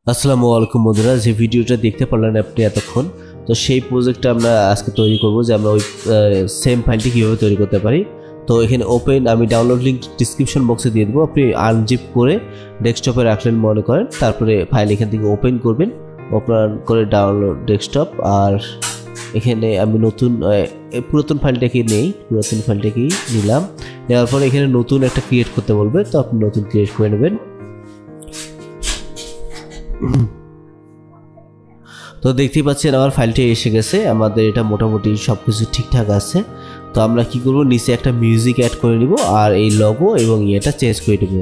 আসসালামু আলাইকুম বন্ধুরা, যে ভিডিওটা দেখতে পারলেন আপনি এতক্ষণ, তো সেই প্রজেক্টটা আমরা আজকে তৈরি করব যে আমরা ওই সেম ফাইলটি কীভাবে তৈরি করতে পারি। তো এখানে ওপেন, আমি ডাউনলোড লিঙ্ক ডিসক্রিপশন বক্সে দিয়ে দেবো, আপনি আনজিপ করে ডেস্কটপে রাখলেন মনে করেন, তারপরে ফাইল এখান থেকে ওপেন করবেন, ওপেন করে ডাউনলোড ডেস্কটপ। আর এখানে আমি পুরাতন ফাইলটাকে পুরাতন ফাইলটাকেই নিলাম, নেওয়ার পরে এখানে নতুন একটা ক্রিয়েট করতে বলবে, তো আপনি নতুন ক্রিয়েট করে নেবেন। তো দেখতেই পাচ্ছেন আমার ফাইলটি এসে গেছে, আমাদের এটা মোটামুটি সবকিছু ঠিকঠাক আছে। তো আমরা কি করব, নিচে একটা মিউজিক অ্যাড করে নিব আর এই লগো এবং এটা চেঞ্জ করে দেব।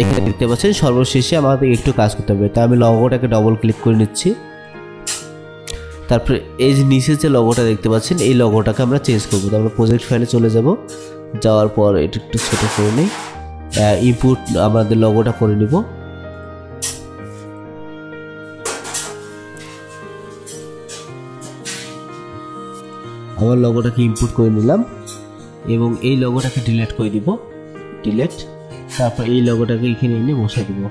এখানে দেখতে পাচ্ছেন সর্বশেষে আমাদের একটু কাজ করতে হবে, তাই আমি লগোটাকে ডবল ক্লিক করে নিচ্ছি। তারপরে এই যে নিচে যে লগোটা দেখতে পাচ্ছেন, এই লগোটাকে আমরা চেঞ্জ করব। তো আমরা প্রজেক্ট ফাইলে চলে যাব, যাওয়ার পর এটা একটু ছোট করে নিই, ইনপুট আমাদের লগোটা করে নিব। আমার লগোটাকে ইনপুট করে নিলাম এবং এই লগোটাকে ডিলিট করে দিব, ডিলিট। তারপর এই লগোটাকে এখানে এনে বসাই দিব,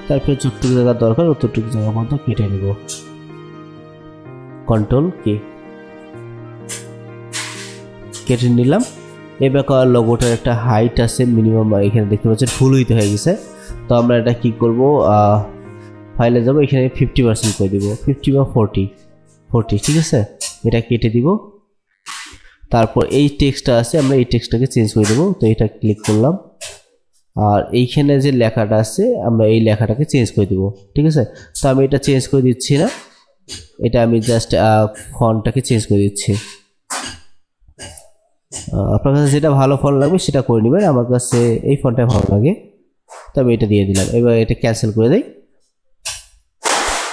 তারপরে যতটুকু জায়গা দরকার ততটুকু জায়গা পর্যন্ত কেটে নিব, কন্ট্রোল কে কেটে নিলাম। এবার লগোটার একটা হাইট আছে মিনিমাম, এখানে দেখতে পাচ্ছেন ফুল হইতে হয়ে গেছে। তো আমরা এটা কি করব, ফাইলে যাব, এখানে 50% করে দিব, 50 বা 40, ঠিক আছে, এটা কেটে দিব। তারপর এই টেক্সটটা আছে, আমরা এই টেক্সটটাকে চেঞ্জ করে দেবো। তো এটা ক্লিক করলাম, আর এইখানে যে লেখাটা আছে আমরা এই লেখাটাকে চেঞ্জ করে দিব, ঠিক আছে। তো আমি এটা চেঞ্জ করে দিচ্ছি না, এটা আমি জাস্ট ফন্টটাকে চেঞ্জ করে দিচ্ছি। আপনার কাছে যেটা ভালো ফন্ট লাগবে সেটা করে নেবেন, আমার কাছে এই ফন্টটা ভালো লাগে, তো আমি এটা দিয়ে দিলাম। এবার এটা ক্যান্সেল করে দেই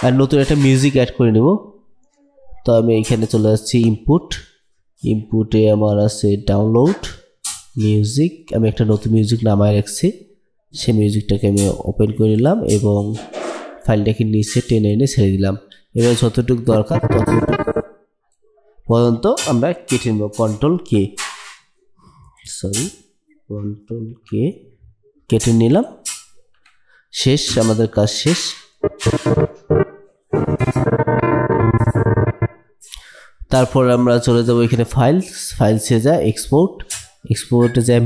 আর নতুন একটা মিউজিক অ্যাড করে নেব। তো আমি এখানে চলে যাচ্ছি ইনপুটে আমার আছে ডাউনলোড মিউজিক, আমি একটা নতুন মিউজিক নামায় রাখছি, সেই মিউজিকটাকে আমি ওপেন করে নিলাম এবং ফাইলটাকে নিচে টেনে এনে ছেড়ে দিলাম। এবার যতটুকু দরকার ততটুকু পর্যন্ত আমরা কেটে নেব, কন্ট্রোল কে কেটে নিলাম। শেষ, আমাদের কাজ শেষ। তারপর আমরা চলে যাব এখানে ফাইলসে যায় এক্সপোর্টে যায়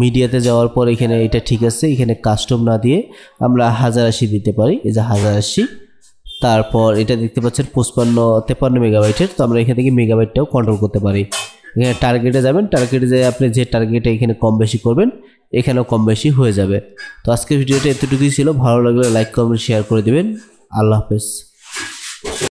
মিডিয়াতে যাওয়ার পর এখানে এটা ঠিক আছে, এখানে কাস্টম না দিয়ে আমরা 1080 দিতে পারি, এই যে 1080। তারপর এটা দেখতে পাচ্ছেন 53 মেগাবাইটের, তো আমরা এখান থেকে মেগাবাইটটাও কন্ট্রোল করতে পারি। এখানে টার্গেটে যাবেন, টার্গেটে যেয়ে আপনি যে টার্গেটে এখানে কম বেশি করবেন এখানেও কম বেশি হয়ে যাবে। তো আজকের ভিডিওটা এতটুকুই ছিল, ভালো লাগলে লাইক কমেন্ট শেয়ার করে দিবেন। আল্লাহ হাফেজ।